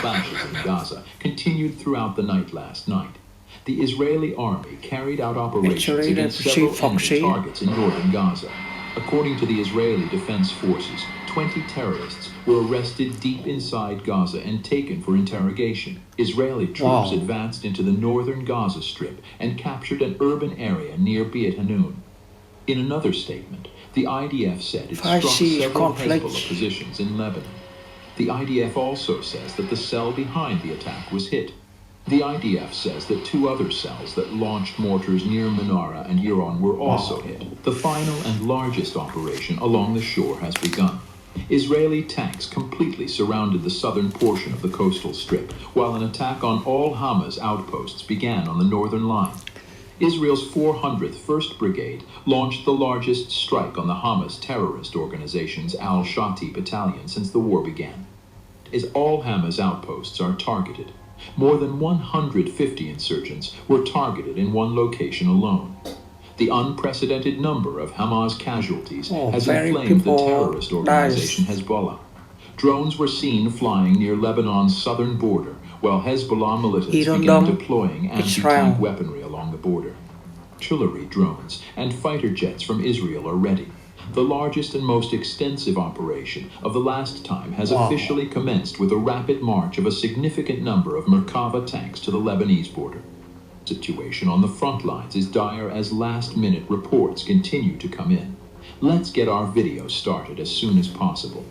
Clashes in Gaza continued throughout the night last night. The Israeli army carried out operations against several enemy targets in northern Gaza. According to the Israeli Defense Forces, 20 terrorists were arrested deep inside Gaza and taken for interrogation. Israeli troops advanced into the northern Gaza Strip and captured an urban area near Beit Hanun. In another statement, the IDF said it struck several Hezbollah positions in Lebanon. The IDF also says that the cell behind the attack was hit. The IDF says that 2 other cells that launched mortars near Menara and Yiron were also hit. The final and largest operation along the shore has begun. Israeli tanks completely surrounded the southern portion of the coastal strip, while an attack on all Hamas outposts began on the northern line. Israel's 400th 1st Brigade launched the largest strike on the Hamas terrorist organization's al-Shati battalion since the war began. As all Hamas outposts are targeted, more than 150 insurgents were targeted in one location alone. The unprecedented number of Hamas casualties has inflamed the terrorist organization Hezbollah. Drones were seen flying near Lebanon's southern border, while Hezbollah militants began deploying anti-tank weaponry along the border. Artillery drones and fighter jets from Israel are ready. The largest and most extensive operation of the last time has officially commenced with a rapid march of a significant number of Merkava tanks to the Lebanese border. The situation on the front lines is dire as last-minute reports continue to come in. Let's get our video started as soon as possible.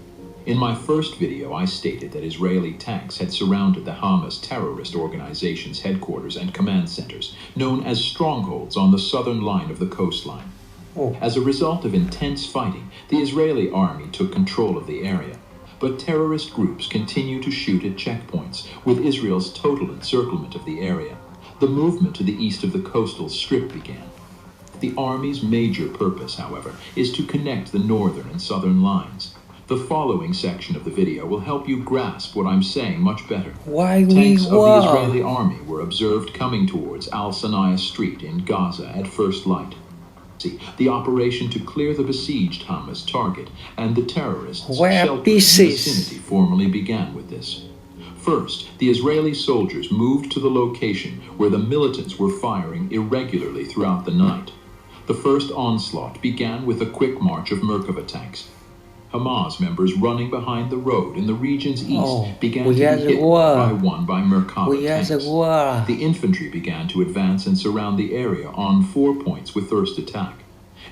In my first video, I stated that Israeli tanks had surrounded the Hamas terrorist organization's headquarters and command centers, known as strongholds on the southern line of the coastline. As a result of intense fighting, the Israeli army took control of the area. But terrorist groups continue to shoot at checkpoints, with Israel's total encirclement of the area. The movement to the east of the coastal strip began. The army's major purpose, however, is to connect the northern and southern lines. The following section of the video will help you grasp what I'm saying much better. Tanks of the Israeli army were observed coming towards Al-Sanaya Street in Gaza at first light. The operation to clear the besieged Hamas target and the terrorists sheltered in the vicinity formally began with this. First, the Israeli soldiers moved to the location where the militants were firing irregularly throughout the night. The first onslaught began with a quick march of Merkava tanks. Hamas members running behind the road in the region's east began to be hit one by Merkava tanks. The infantry began to advance and surround the area on 4 points with first attack.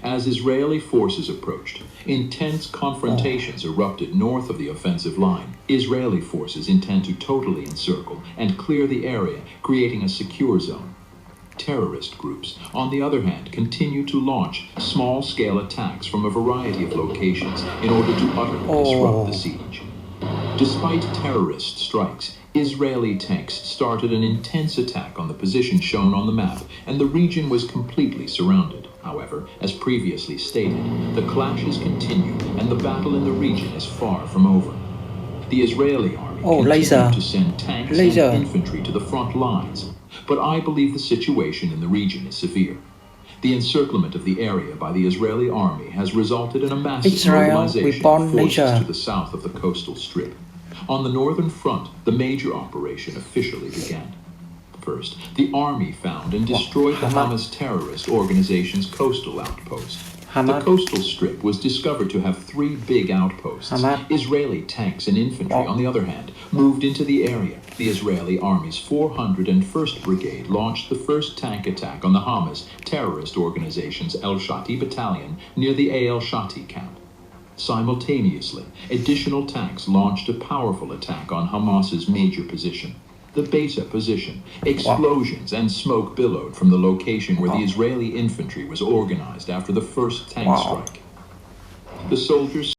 As Israeli forces approached, intense confrontations erupted north of the offensive line. Israeli forces intend to totally encircle and clear the area, creating a secure zone. Terrorist groups, on the other hand, continue to launch small-scale attacks from a variety of locations in order to utterly disrupt the siege. Despite terrorist strikes, Israeli tanks started an intense attack on the position shown on the map, and the region was completely surrounded. However, as previously stated, the clashes continue, and the battle in the region is far from over. The Israeli army continued to send tanks and infantry to the front lines, but I believe the situation in the region is severe. The encirclement of the area by the Israeli army has resulted in a massive mobilization of forces to the south of the coastal strip. On the northern front, the major operation officially began. First, the army found and destroyed the Hamas terrorist organization's coastal outpost. The coastal strip was discovered to have 3 big outposts. Israeli tanks and infantry, on the other hand, moved into the area. The Israeli army's 401st Brigade launched the first tank attack on the Hamas terrorist organization's al-Shati battalion near the al-Shati camp. Simultaneously, additional tanks launched a powerful attack on Hamas's major position, the Beta position. Explosions and smoke billowed from the location where the Israeli infantry was organized after the first tank strike. The soldiers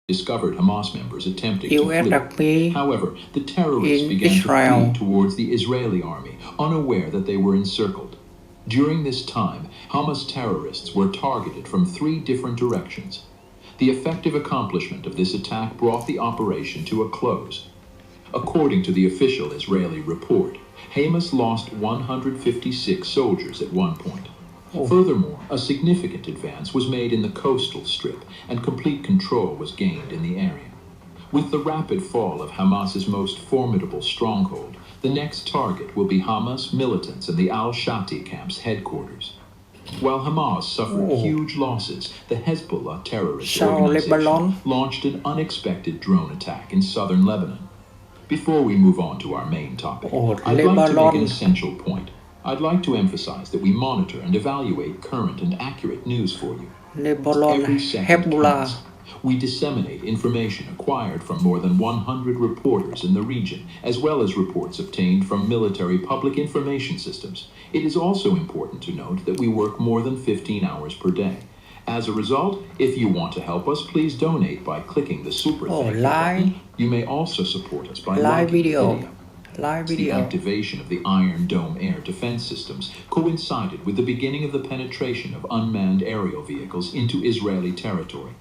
discovered Hamas members attempting to flee. However, the terrorists began to flee towards the Israeli army, unaware that they were encircled. During this time, Hamas terrorists were targeted from 3 different directions. The effective accomplishment of this attack brought the operation to a close. According to the official Israeli report, Hamas lost 156 soldiers at one point. Furthermore, a significant advance was made in the coastal strip, and complete control was gained in the area. With the rapid fall of Hamas's most formidable stronghold, the next target will be Hamas militants in the al-Shati camp's headquarters. While Hamas suffered huge losses, the Hezbollah terrorist organization launched an unexpected drone attack in southern Lebanon. Before we move on to our main topic, I'd like to make an essential point. I'd like to emphasize that we monitor and evaluate current and accurate news for you. Every second counts. We disseminate information acquired from more than 100 reporters in the region, as well as reports obtained from military public information systems. It is also important to note that we work more than 15 hours per day. As a result, if you want to help us, please donate by clicking the super thank you button. You may also support us by liking the video. The activation of the Iron Dome air defense systems coincided with the beginning of the penetration of unmanned aerial vehicles into Israeli territory.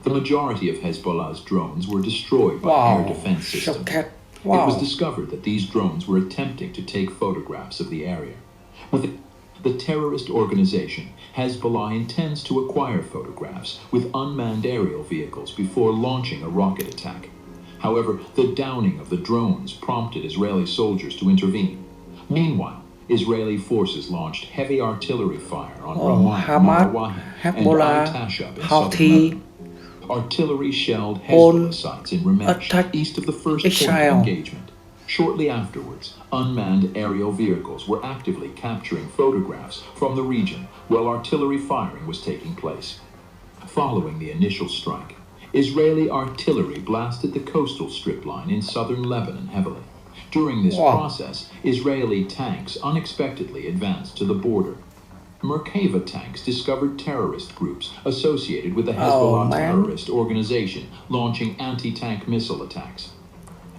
The majority of Hezbollah's drones were destroyed by air defense systems. It was discovered that these drones were attempting to take photographs of the area. With the terrorist organization, Hezbollah intends to acquire photographs with unmanned aerial vehicles before launching a rocket attack. However, the downing of the drones prompted Israeli soldiers to intervene. Meanwhile, Israeli forces launched heavy artillery fire on Ramat, Marwahi, and Al-Tashab in southern Lebanon. Artillery shelled Hezbollah sites in Ramesh, east of the first point of engagement. Shortly afterwards, unmanned aerial vehicles were actively capturing photographs from the region while artillery firing was taking place. Following the initial strike, Israeli artillery blasted the coastal strip line in southern Lebanon heavily. During this process, Israeli tanks unexpectedly advanced to the border. Merkava tanks discovered terrorist groups associated with the Hezbollah terrorist organization launching anti-tank missile attacks.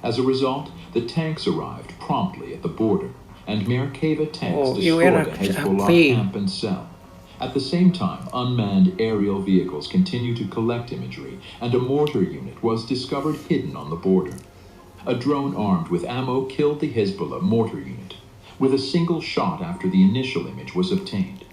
As a result, the tanks arrived promptly at the border, and Merkava tanks destroyed a Hezbollah camp and cell. At the same time, unmanned aerial vehicles continued to collect imagery, and a mortar unit was discovered hidden on the border. A drone armed with ammo killed the Hezbollah mortar unit, with a single shot after the initial image was obtained.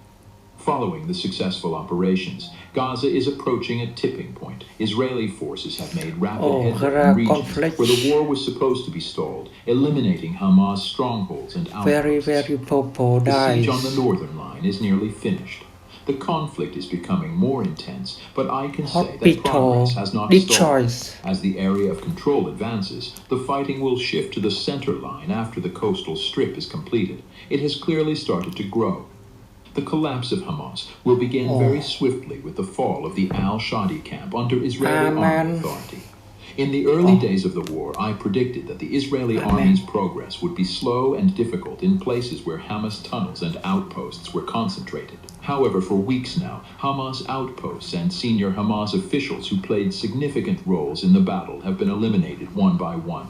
Following the successful operations, Gaza is approaching a tipping point. Israeli forces have made rapid headway in regions where the war was supposed to be stalled, eliminating Hamas strongholds and outposts. The siege on the northern line is nearly finished. The conflict is becoming more intense, but I can say that progress has not stalled. As the area of control advances, the fighting will shift to the center line after the coastal strip is completed. It has clearly started to grow. The collapse of Hamas will begin very swiftly with the fall of the al-Shati camp under Israeli army authority. In the early days of the war, I predicted that the Israeli army's progress would be slow and difficult in places where Hamas tunnels and outposts were concentrated. However, for weeks now, Hamas outposts and senior Hamas officials who played significant roles in the battle have been eliminated one by one.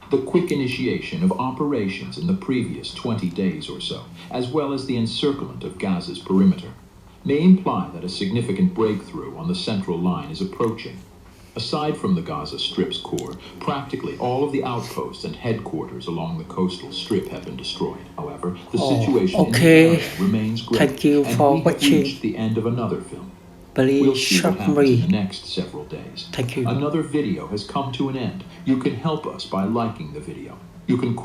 The quick initiation of operations in the previous 20 days or so, as well as the encirclement of Gaza's perimeter, may imply that a significant breakthrough on the central line is approaching. Aside from the Gaza Strip's core, practically all of the outposts and headquarters along the coastal strip have been destroyed. However, the situation in the area remains grim, and we have reached the end of another film. We'll see what happens in the next several days. Another video has come to an end. You can help us by liking the video. You can